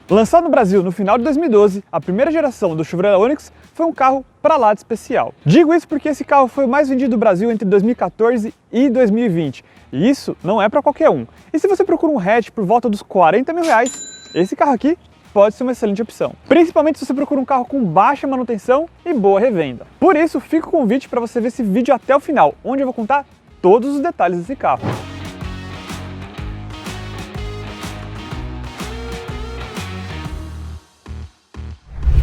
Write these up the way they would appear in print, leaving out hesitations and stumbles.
Lançado no Brasil no final de 2012, a primeira geração do Chevrolet Onix foi um carro pra lá de especial. Digo isso porque esse carro foi o mais vendido do Brasil entre 2014 e 2020, e isso não é para qualquer um. E se você procura um hatch por volta dos 40 mil reais, esse carro aqui pode ser uma excelente opção. Principalmente se você procura um carro com baixa manutenção e boa revenda. Por isso, fica o convite para você ver esse vídeo até o final, onde eu vou contar todos os detalhes desse carro.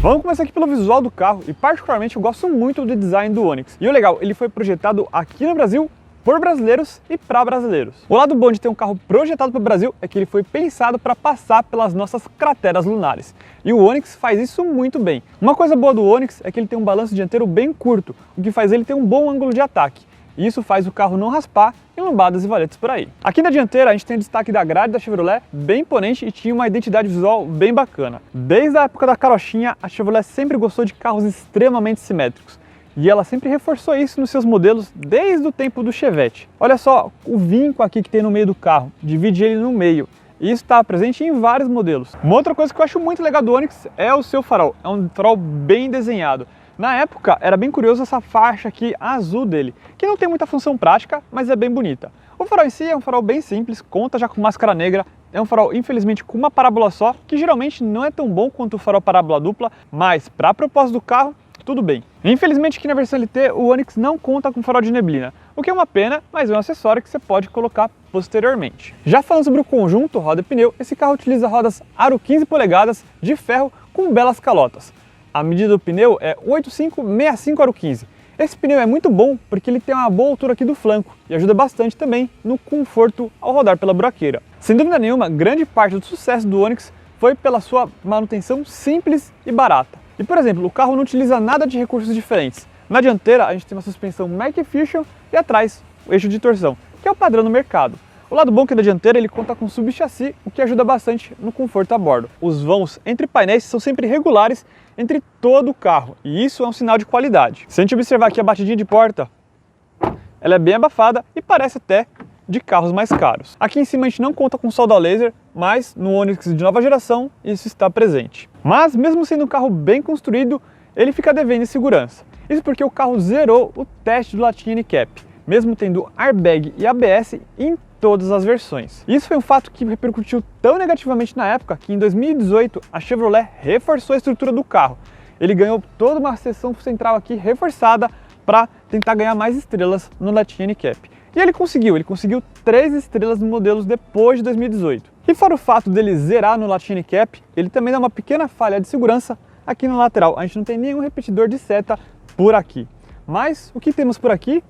Vamos começar aqui pelo visual do carro e particularmente eu gosto muito do design do Onix. E o legal, ele foi projetado aqui no Brasil por brasileiros e para brasileiros. O lado bom de ter um carro projetado para o Brasil é que ele foi pensado para passar pelas nossas crateras lunares. E o Onix faz isso muito bem. Uma coisa boa do Onix é que ele tem um balanço dianteiro bem curto, o que faz ele ter um bom ângulo de ataque. E isso faz o carro não raspar em lombadas e valetas por aí. Aqui na dianteira a gente tem o destaque da grade da Chevrolet, bem imponente e tinha uma identidade visual bem bacana. Desde a época da carochinha, a Chevrolet sempre gostou de carros extremamente simétricos. E ela sempre reforçou isso nos seus modelos desde o tempo do Chevette. Olha só o vinco aqui que tem no meio do carro, divide ele no meio. E isso está presente em vários modelos. Uma outra coisa que eu acho muito legal do Onix é o seu farol. É um farol bem desenhado. Na época, era bem curioso essa faixa aqui azul dele, que não tem muita função prática, mas é bem bonita. O farol em si é um farol bem simples, conta já com máscara negra, é um farol infelizmente com uma parábola só, que geralmente não é tão bom quanto o farol parábola dupla, mas para a proposta do carro, tudo bem. Infelizmente aqui na versão LT o Onix não conta com farol de neblina, o que é uma pena, mas é um acessório que você pode colocar posteriormente. Já falando sobre o conjunto roda e pneu, esse carro utiliza rodas aro 15 polegadas de ferro com belas calotas. A medida do pneu é 85/65 aro 15. Esse pneu é muito bom porque ele tem uma boa altura aqui do flanco e ajuda bastante também no conforto ao rodar pela buraqueira. Sem dúvida nenhuma, grande parte do sucesso do Onix foi pela sua manutenção simples e barata. E por exemplo, o carro não utiliza nada de recursos diferentes. Na dianteira a gente tem uma suspensão McPherson e atrás o eixo de torção, que é o padrão no mercado. O lado bom é que da dianteira ele conta com subchassi, o que ajuda bastante no conforto a bordo. Os vãos entre painéis são sempre regulares entre todo o carro, e isso é um sinal de qualidade. Se a gente observar aqui a batidinha de porta, ela é bem abafada e parece até de carros mais caros. Aqui em cima a gente não conta com solda laser, mas no Onix de nova geração isso está presente. Mas mesmo sendo um carro bem construído, ele fica devendo em segurança. Isso porque o carro zerou o teste do latinha NCAP, mesmo tendo airbag e ABS em todas as versões. Isso foi um fato que repercutiu tão negativamente na época que em 2018 a Chevrolet reforçou a estrutura do carro. Ele ganhou toda uma seção central aqui reforçada para tentar ganhar mais estrelas no latinha NCAP. E ele conseguiu 3 estrelas no modelos depois de 2018. E fora o fato dele zerar no latinha NCAP, ele também dá uma pequena falha de segurança aqui na lateral. A gente não tem nenhum repetidor de seta por aqui. Mas o que temos por aqui?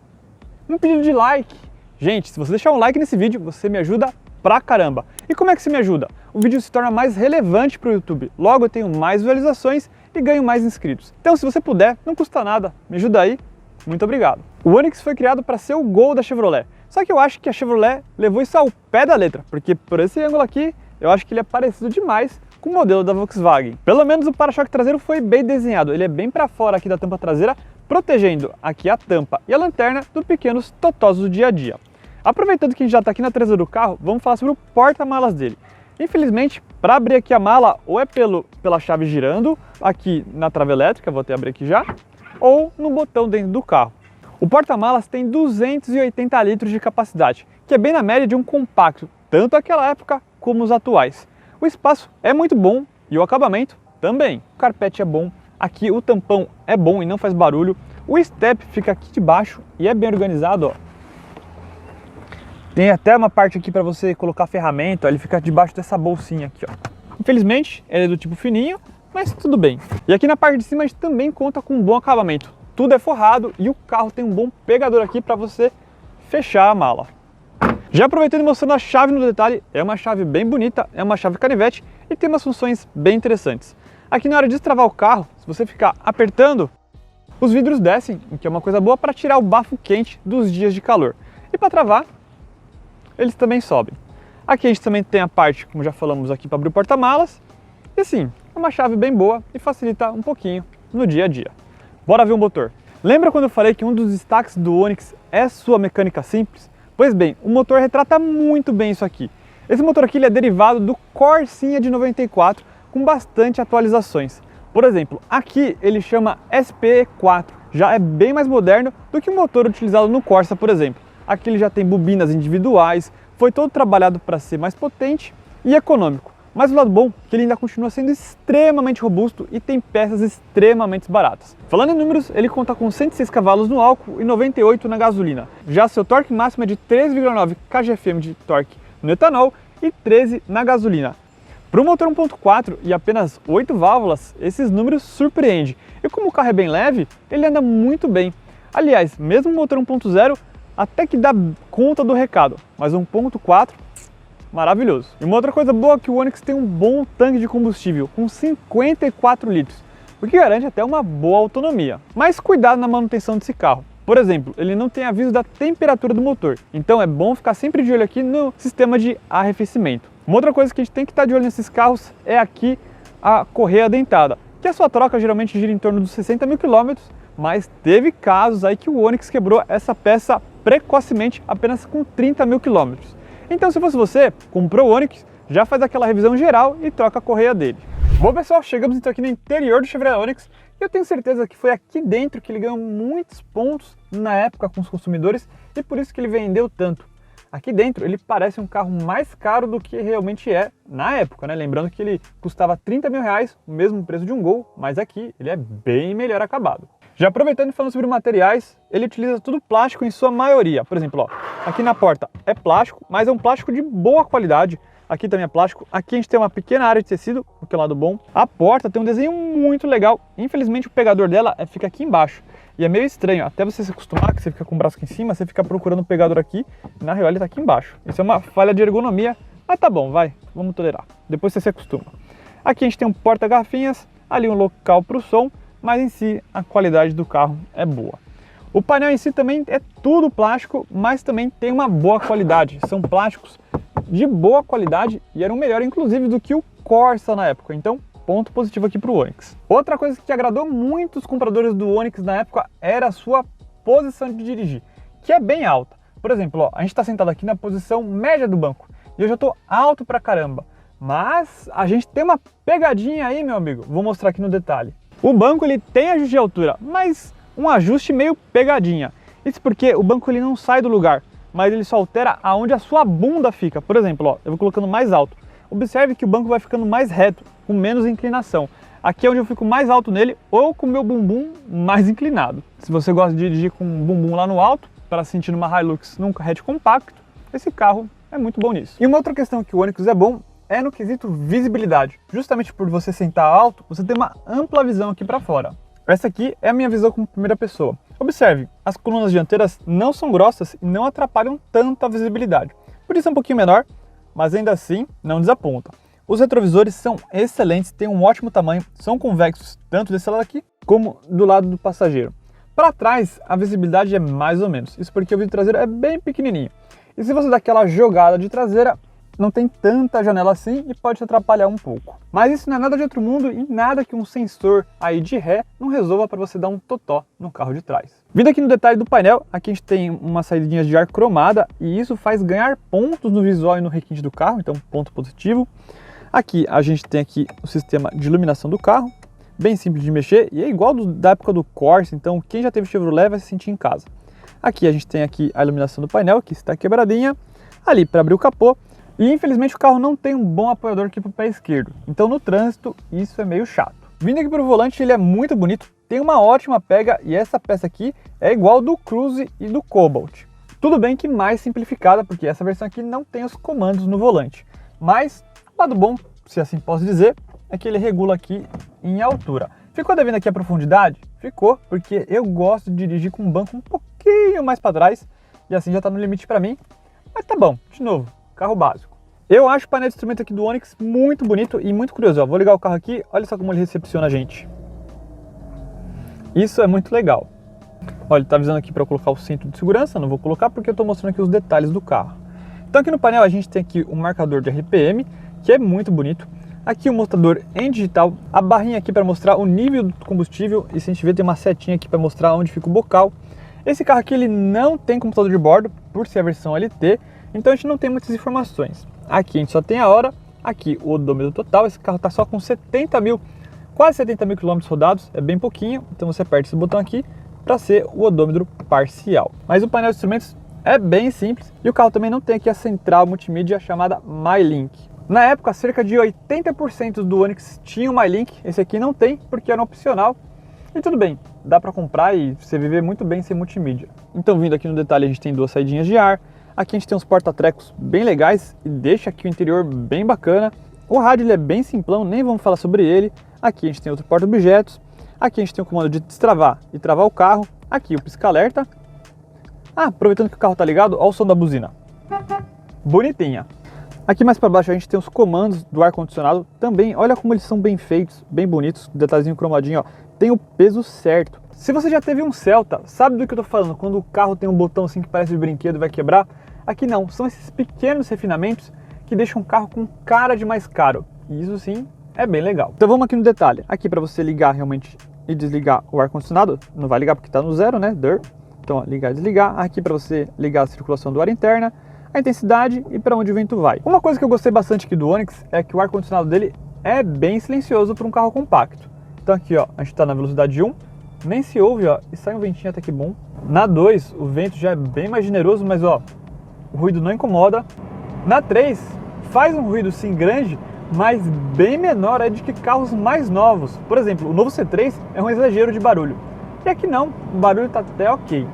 Um pedido de like. Gente, se você deixar um like nesse vídeo, você me ajuda pra caramba. E como é que você me ajuda? O vídeo se torna mais relevante para o YouTube, logo eu tenho mais visualizações e ganho mais inscritos. Então se você puder, não custa nada, me ajuda aí, muito obrigado. O Onix foi criado para ser o Gol da Chevrolet, só que eu acho que a Chevrolet levou isso ao pé da letra, porque por esse ângulo aqui, eu acho que ele é parecido demais com o modelo da Volkswagen. Pelo menos o para-choque traseiro foi bem desenhado, ele é bem para fora aqui da tampa traseira, protegendo aqui a tampa e a lanterna dos pequenos totosos do dia a dia. Aproveitando que a gente já está aqui na traseira do carro, vamos falar sobre o porta-malas dele. Infelizmente, para abrir aqui a mala, ou é pela chave girando, aqui na trava elétrica, vou até abrir aqui já, ou no botão dentro do carro. O porta-malas tem 280 litros de capacidade, que é bem na média de um compacto, tanto daquela época como os atuais. O espaço é muito bom e o acabamento também. O carpete é bom, aqui o tampão é bom e não faz barulho, o step fica aqui de baixo e é bem organizado, ó. Tem até uma parte aqui para você colocar ferramenta, ele fica debaixo dessa bolsinha aqui, ó. Infelizmente, ele é do tipo fininho, mas tudo bem. E aqui na parte de cima a gente também conta com um bom acabamento. Tudo é forrado e o carro tem um bom pegador aqui para você fechar a mala. Já aproveitando e mostrando a chave no detalhe, é uma chave bem bonita, é uma chave canivete e tem umas funções bem interessantes. Aqui na hora de destravar o carro, se você ficar apertando, os vidros descem, o que é uma coisa boa para tirar o bafo quente dos dias de calor. E para travar, eles também sobem. Aqui a gente também tem a parte, como já falamos aqui, para abrir o porta-malas. E sim, é uma chave bem boa e facilita um pouquinho no dia a dia. Bora ver o motor. Lembra quando eu falei que um dos destaques do Onix é sua mecânica simples? Pois bem, o motor retrata muito bem isso aqui. Esse motor aqui ele é derivado do Corsinha de 94, com bastante atualizações. Por exemplo, aqui ele chama SPE4, já é bem mais moderno do que o motor utilizado no Corsa, por exemplo. Aqui ele já tem bobinas individuais, foi todo trabalhado para ser mais potente e econômico. Mas o lado bom é que ele ainda continua sendo extremamente robusto e tem peças extremamente baratas. Falando em números, ele conta com 106 cavalos no álcool e 98 na gasolina. Já seu torque máximo é de 3,9 kgfm de torque no etanol e 13 na gasolina. Para um motor 1.4 e apenas 8 válvulas, esses números surpreendem. E como o carro é bem leve, ele anda muito bem. Aliás, mesmo o motor 1.0 até que dá conta do recado, mas 1.4 maravilhoso. E uma outra coisa boa é que o Onix tem um bom tanque de combustível, com 54 litros, o que garante até uma boa autonomia. Mas cuidado na manutenção desse carro. Por exemplo, ele não tem aviso da temperatura do motor, então é bom ficar sempre de olho aqui no sistema de arrefecimento. Uma outra coisa que a gente tem que estar de olho nesses carros é aqui a correia dentada, que a sua troca geralmente gira em torno dos 60 mil quilômetros, mas teve casos aí que o Onix quebrou essa peça precocemente apenas com 30 mil quilômetros. Então, se fosse você, comprou o Onix, já faz aquela revisão geral e troca a correia dele. Bom pessoal, chegamos então aqui no interior do Chevrolet Onix e eu tenho certeza que foi aqui dentro que ele ganhou muitos pontos na época com os consumidores e por isso que ele vendeu tanto. Aqui dentro ele parece um carro mais caro do que realmente é na época, né? Lembrando que ele custava 30 mil reais, o mesmo preço de um Gol, mas aqui ele é bem melhor acabado. Já aproveitando e falando sobre materiais, ele utiliza tudo plástico em sua maioria. Por exemplo, ó, aqui na porta é plástico, mas é um plástico de boa qualidade. Aqui também é plástico. Aqui a gente tem uma pequena área de tecido, o que é o lado bom. A porta tem um desenho muito legal. Infelizmente o pegador dela fica aqui embaixo. E é meio estranho, até você se acostumar, que você fica com o braço aqui em cima, você fica procurando o pegador aqui, e na real ele tá aqui embaixo. Isso é uma falha de ergonomia, mas tá bom, vai, vamos tolerar. Depois você se acostuma. Aqui a gente tem um porta-garrafinhas, ali um local para o som, mas em si a qualidade do carro é boa. O painel em si também é tudo plástico, mas também tem uma boa qualidade. São plásticos de boa qualidade e eram melhor inclusive do que o Corsa na época, então ponto positivo aqui para o Onix. Outra coisa que agradou muito os compradores do Onix na época era a sua posição de dirigir, que é bem alta. Por exemplo, ó, a gente está sentado aqui na posição média do banco e eu já estou alto pra caramba, mas a gente tem uma pegadinha aí, meu amigo, vou mostrar aqui no detalhe. O banco ele tem ajuste de altura, mas um ajuste meio pegadinha. Isso porque o banco ele não sai do lugar, mas ele só altera aonde a sua bunda fica. Por exemplo, ó, eu vou colocando mais alto. Observe que o banco vai ficando mais reto, com menos inclinação. Aqui é onde eu fico mais alto nele ou com o meu bumbum mais inclinado. Se você gosta de dirigir com o bumbum lá no alto, para sentir numa Hilux num hatch compacto, esse carro é muito bom nisso. E uma outra questão que o Onix é bom é no quesito visibilidade. Justamente por você sentar alto, você tem uma ampla visão aqui para fora. Essa aqui é a minha visão como primeira pessoa. Observe, as colunas dianteiras não são grossas e não atrapalham tanto a visibilidade. Por isso é um pouquinho menor, mas ainda assim não desaponta. Os retrovisores são excelentes, têm um ótimo tamanho, são convexos tanto desse lado aqui como do lado do passageiro. Para trás a visibilidade é mais ou menos, isso porque o vidro traseiro é bem pequenininho. E se você dá aquela jogada de traseira, não tem tanta janela assim e pode te atrapalhar um pouco. Mas isso não é nada de outro mundo e nada que um sensor aí de ré não resolva para você dar um totó no carro de trás. Vindo aqui no detalhe do painel, aqui a gente tem uma saída de ar cromada e isso faz ganhar pontos no visual e no requinte do carro, então ponto positivo. Aqui a gente tem aqui o sistema de iluminação do carro, bem simples de mexer e é igual da época do Corsa, então quem já teve Chevrolet vai se sentir em casa. Aqui a gente tem aqui a iluminação do painel, que está quebradinha, ali para abrir o capô. E infelizmente o carro não tem um bom apoiador aqui para o pé esquerdo, então no trânsito isso é meio chato. Vindo aqui para o volante, ele é muito bonito, tem uma ótima pega e essa peça aqui é igual do Cruze e do Cobalt. Tudo bem que mais simplificada, porque essa versão aqui não tem os comandos no volante. Mas o lado bom, se assim posso dizer, é que ele regula aqui em altura. Ficou devendo aqui a profundidade? Ficou, porque eu gosto de dirigir com um banco um pouquinho mais para trás e assim já está no limite para mim, mas tá bom, de novo. Carro básico. Eu acho o painel de instrumento aqui do Onix muito bonito e muito curioso. Ó, vou ligar o carro aqui, olha só como ele recepciona a gente. Isso é muito legal. Olha, ele está avisando aqui para eu colocar o cinto de segurança, não vou colocar porque eu estou mostrando aqui os detalhes do carro. Então aqui no painel a gente tem aqui o marcador de RPM, que é muito bonito. Aqui o mostrador em digital, a barrinha aqui para mostrar o nível do combustível e se a gente ver tem uma setinha aqui para mostrar onde fica o bocal. Esse carro aqui ele não tem computador de bordo, por ser a versão LT, então a gente não tem muitas informações. Aqui a gente só tem a hora Aqui o odômetro total, esse carro está só com 70 mil, quase 70 mil quilômetros rodados, é bem pouquinho, então você aperta esse botão aqui para ser o odômetro parcial. Mas o painel de instrumentos é bem simples e o carro também não tem aqui a central multimídia chamada MyLink. Na época, cerca de 80% do Onix tinha o MyLink, esse aqui não tem porque era opcional. E tudo bem, dá para comprar e você viver muito bem sem multimídia. Então, vindo aqui no detalhe, a gente tem duas saidinhas de ar. Aqui a gente tem uns porta-trecos bem legais e deixa aqui o interior bem bacana. O rádio ele é bem simplão, nem vamos falar sobre ele. Aqui a gente tem outro porta-objetos. Aqui a gente tem o comando de destravar e travar o carro. Aqui o pisca-alerta. Ah, aproveitando que o carro tá ligado, olha o som da buzina. Bonitinha. Aqui mais para baixo a gente tem os comandos do ar-condicionado também. Olha como eles são bem feitos, bem bonitos. Detalhezinho cromadinho, ó. Tem o peso certo. Se você já teve um Celta, sabe do que eu tô falando? Quando o carro tem um botão assim que parece de brinquedo e vai quebrar? Aqui não, são esses pequenos refinamentos que deixam o carro com cara de mais caro. E isso sim é bem legal. Então vamos aqui no detalhe. Aqui para você ligar realmente e desligar o ar-condicionado, não vai ligar porque tá no zero, né? Então, ó, ligar e desligar. Aqui para você ligar a circulação do ar interna, a intensidade e para onde o vento vai. Uma coisa que eu gostei bastante aqui do Onix é que o ar-condicionado dele é bem silencioso para um carro compacto. Então aqui, ó, a gente está na velocidade 1, nem se ouve, ó, e sai um ventinho até que bom. Na 2, o vento já é bem mais generoso, mas ó, o ruído não incomoda. Na 3, faz um ruído sim grande, mas bem menor é de que carros mais novos. Por exemplo, o novo C3 é um exagero de barulho. E aqui não, o barulho tá até ok.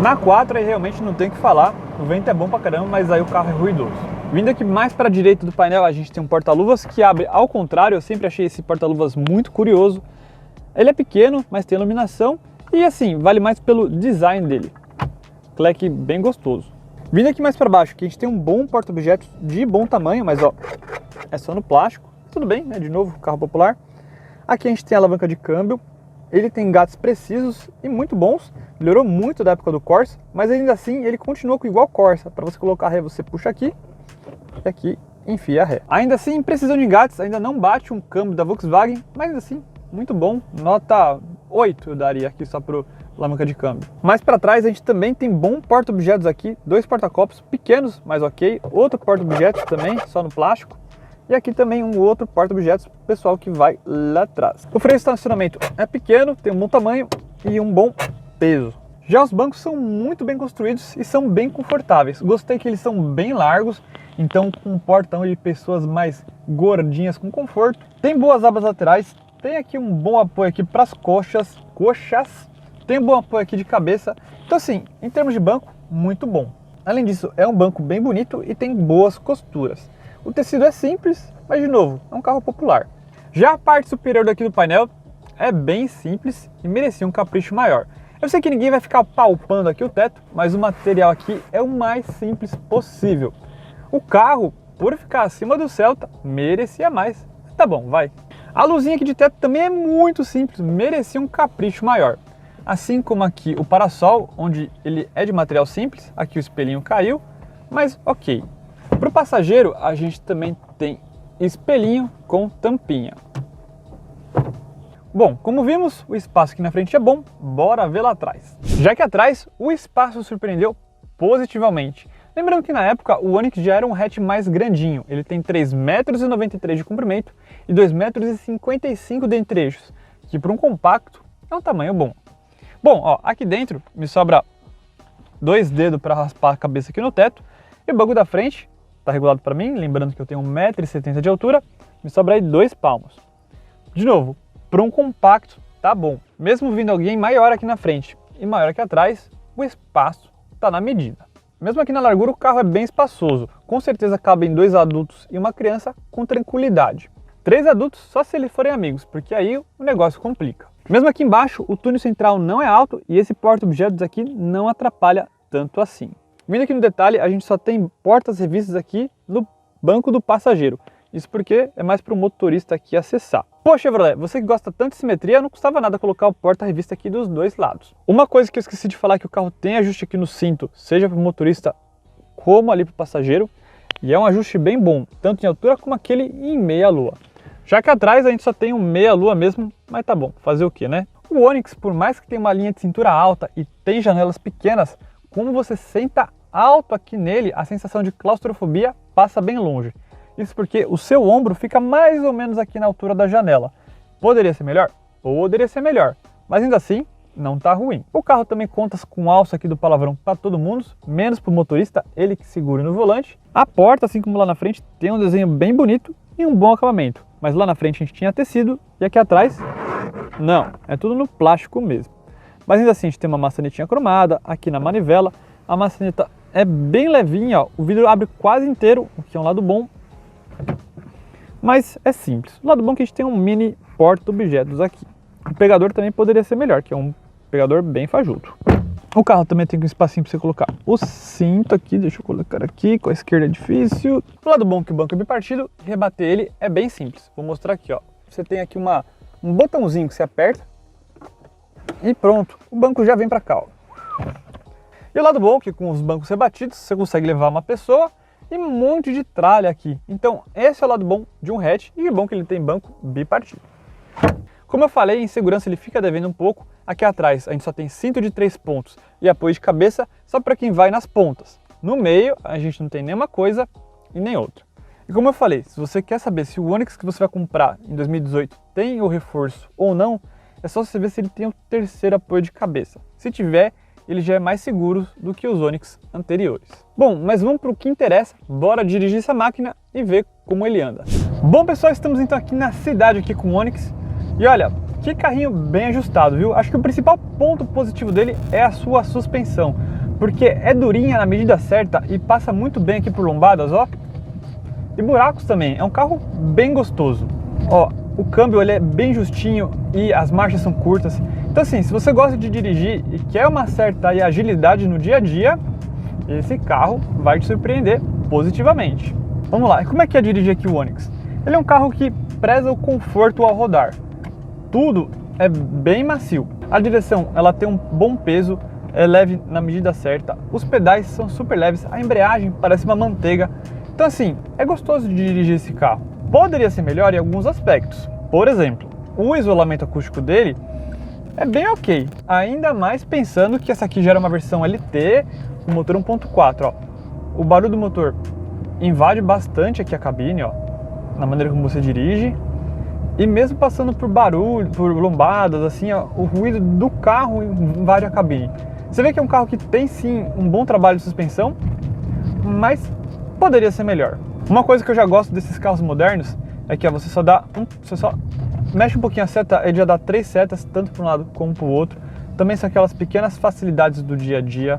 Na 4 aí realmente não tem o que falar, o vento é bom pra caramba, mas aí o carro é ruidoso. Vindo aqui mais para a direita do painel, a gente tem um porta-luvas que abre ao contrário. Eu sempre achei esse porta-luvas muito curioso. Ele é pequeno, mas tem iluminação e assim, vale mais pelo design dele. Cleque bem gostoso. Vindo aqui mais para baixo, aqui a gente tem um bom porta-objetos de bom tamanho, mas ó, é só no plástico. Tudo bem, né? De novo, carro popular. Aqui a gente tem a alavanca de câmbio. Ele tem engates precisos e muito bons. Melhorou muito da época do Corsa, mas ainda assim ele continua com igual Corsa. Para você colocar a ré, você puxa aqui. E aqui enfia a ré. Ainda assim, precisão de engates, ainda não bate um câmbio da Volkswagen, mas assim, muito bom. Nota 8 eu daria aqui só pro alavanca de câmbio. Mais para trás a gente também tem bom porta-objetos aqui, dois porta-copos pequenos, mas ok. Outro porta-objetos também, só no plástico. E aqui também um outro porta-objetos pessoal que vai lá atrás. O freio de estacionamento é pequeno, tem um bom tamanho e um bom peso. Já os bancos são muito bem construídos e são bem confortáveis. Gostei que eles são bem largos, então comportam de pessoas mais gordinhas com conforto. Tem boas abas laterais, tem aqui um bom apoio aqui para as coxas, tem um bom apoio aqui de cabeça. Então assim, em termos de banco, muito bom. Além disso, é um banco bem bonito e tem boas costuras. O tecido é simples, mas de novo, é um carro popular. Já a parte superior daqui do painel é bem simples e merecia um capricho maior. Eu sei que ninguém vai ficar palpando aqui o teto, mas o material aqui é o mais simples possível. O carro, por ficar acima do Celta, merecia mais. Tá bom, vai. A luzinha aqui de teto também é muito simples, merecia um capricho maior. Assim como aqui o parasol, onde ele é de material simples, aqui o espelhinho caiu, mas ok. Para o passageiro, a gente também tem espelhinho com tampinha. Bom, como vimos, o espaço aqui na frente é bom, bora ver lá atrás. Já que atrás, o espaço surpreendeu positivamente. Lembrando que na época o Onix já era um hatch mais grandinho, ele tem 3,93 m de comprimento e 2,55 m de entre-eixos, que para um compacto é um tamanho bom. Bom, ó, aqui dentro me sobra 2 dedos para raspar a cabeça aqui no teto e o banco da frente está regulado para mim, lembrando que eu tenho 1,70 m de altura, me sobra aí 2 palmos. De novo, para um compacto tá bom. Mesmo vindo alguém maior aqui na frente e maior aqui atrás, o espaço está na medida. Mesmo aqui na largura o carro é bem espaçoso, com certeza cabem 2 adultos e uma criança com tranquilidade. 3 adultos só se eles forem amigos, porque aí o negócio complica. Mesmo aqui embaixo o túnel central não é alto e esse porta-objetos aqui não atrapalha tanto assim. Vindo aqui no detalhe, a gente só tem portas revistas aqui no banco do passageiro. Isso porque é mais para o motorista aqui acessar. Pô, Chevrolet, você que gosta tanto de simetria, não custava nada colocar o porta-revista aqui dos dois lados. Uma coisa que eu esqueci de falar é que o carro tem ajuste aqui no cinto, seja para o motorista como ali para o passageiro. E é um ajuste bem bom, tanto em altura como aquele em meia-lua. Já que atrás a gente só tem um meia-lua mesmo, mas tá bom, fazer o que, né? O Onix, por mais que tenha uma linha de cintura alta e tem janelas pequenas, como você senta alto aqui nele, a sensação de claustrofobia passa bem longe. Isso porque o seu ombro fica mais ou menos aqui na altura da janela. Poderia ser melhor? Poderia ser melhor, mas ainda assim não tá ruim. O carro também conta com alça aqui do palavrão para todo mundo, menos para o motorista, ele que segura no volante. A porta, assim como lá na frente, tem um desenho bem bonito e um bom acabamento. Mas lá na frente a gente tinha tecido e aqui atrás, não, é tudo no plástico mesmo. Mas ainda assim a gente tem uma maçanetinha cromada, aqui na manivela, a maçaneta é bem levinha, ó. O vidro abre quase inteiro, o que é um lado bom, mas é simples. O lado bom é que a gente tem um mini porta-objetos aqui. O pegador também poderia ser melhor, que é um pegador bem fajuto. O carro também tem um espacinho para você colocar o cinto aqui, deixa eu colocar aqui, com a esquerda é difícil. O lado bom é que o banco é bipartido, rebater ele é bem simples. Vou mostrar aqui, ó. Você tem aqui um botãozinho que você aperta e pronto, o banco já vem para cá, ó. E o lado bom é que com os bancos rebatidos você consegue levar uma pessoa e um monte de tralha aqui. Então esse é o lado bom de um hatch e é bom que ele tem banco bipartido. Como eu falei, em segurança ele fica devendo um pouco. Aqui atrás a gente só tem cinto de 3 pontos e apoio de cabeça só para quem vai nas pontas. No meio a gente não tem nenhuma coisa e nem outra. E como eu falei, se você quer saber se o Onix que você vai comprar em 2018 tem o reforço ou não, é só você ver se ele tem o terceiro apoio de cabeça. Se tiver, ele já é mais seguro do que os Onix anteriores. Bom, mas vamos para o que interessa, bora dirigir essa máquina e ver como ele anda. Bom pessoal, estamos então aqui na cidade aqui com o Onix. E olha, que carrinho bem ajustado, viu? Acho que o principal ponto positivo dele é a sua suspensão, porque é durinha na medida certa e passa muito bem aqui por lombadas, ó. E buracos também, é um carro bem gostoso. Ó, o câmbio ele é bem justinho e as marchas são curtas. Então assim, se você gosta de dirigir e quer uma certa agilidade no dia a dia, esse carro vai te surpreender positivamente. Vamos lá, como é que é dirigir aqui o Onix? Ele é um carro que preza o conforto ao rodar. Tudo é bem macio. A direção ela tem um bom peso, é leve na medida certa. Os pedais são super leves, a embreagem parece uma manteiga. Então assim, é gostoso de dirigir esse carro. Poderia ser melhor em alguns aspectos. Por exemplo, o isolamento acústico dele é bem ok. Ainda mais pensando que essa aqui já era uma versão LT, o motor 1.4, ó. O barulho do motor invade bastante aqui a cabine, ó, na maneira como você dirige. E mesmo passando por barulho, por lombadas, assim, ó, o ruído do carro invade a cabine. Você vê que é um carro que tem sim um bom trabalho de suspensão, mas poderia ser melhor. Uma coisa que eu já gosto desses carros modernos é que ó, você só mexe um pouquinho a seta, ele já dá 3 setas, tanto para um lado como para o outro. Também são aquelas pequenas facilidades do dia a dia.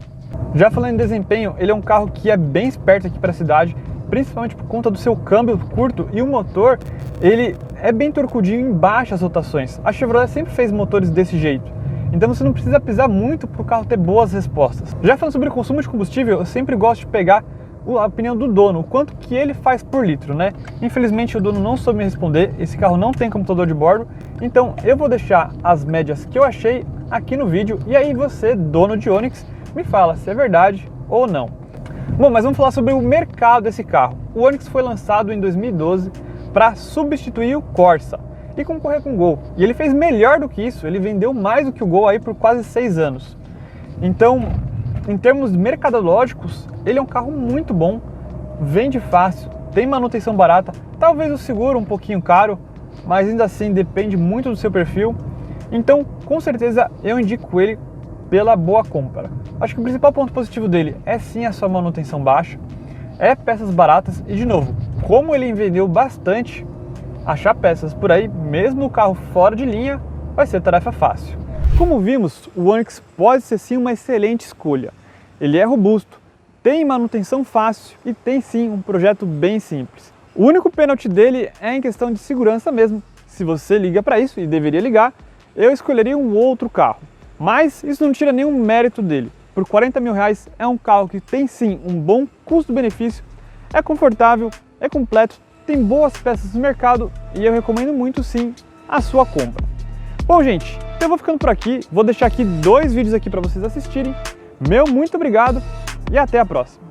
Já falando em desempenho, ele é um carro que é bem esperto aqui para a cidade, principalmente por conta do seu câmbio curto e o motor, ele é bem torcudinho em baixas rotações. A Chevrolet sempre fez motores desse jeito, então você não precisa pisar muito para o carro ter boas respostas. Já falando sobre o consumo de combustível, eu sempre gosto de pegar a opinião do dono, o quanto que ele faz por litro, né? Infelizmente o dono não soube me responder, esse carro não tem computador de bordo, então eu vou deixar as médias que eu achei aqui no vídeo e aí você, dono de Onix, me fala se é verdade ou não. Bom, mas vamos falar sobre o mercado desse carro. O Onix foi lançado em 2012 para substituir o Corsa e concorrer com o Gol. E ele fez melhor do que isso, ele vendeu mais do que o Gol aí por quase 6 anos. Então, em termos mercadológicos, ele é um carro muito bom, vende fácil, tem manutenção barata, talvez o seguro um pouquinho caro, mas ainda assim depende muito do seu perfil. Então, com certeza, eu indico ele pela boa compra. Acho que o principal ponto positivo dele é sim a sua manutenção baixa, é peças baratas e de novo, como ele vendeu bastante, achar peças por aí, mesmo o carro fora de linha, vai ser tarefa fácil. Como vimos, o Onix pode ser sim uma excelente escolha. Ele é robusto, tem manutenção fácil e tem sim um projeto bem simples. O único pênalti dele é em questão de segurança mesmo. Se você liga para isso, e deveria ligar, eu escolheria um outro carro. Mas isso não tira nenhum mérito dele. Por 40 mil reais é um carro que tem sim um bom custo-benefício, é confortável, é completo, tem boas peças no mercado e eu recomendo muito sim a sua compra. Bom gente, eu vou ficando por aqui, vou deixar aqui 2 vídeos aqui para vocês assistirem. Meu muito obrigado e até a próxima.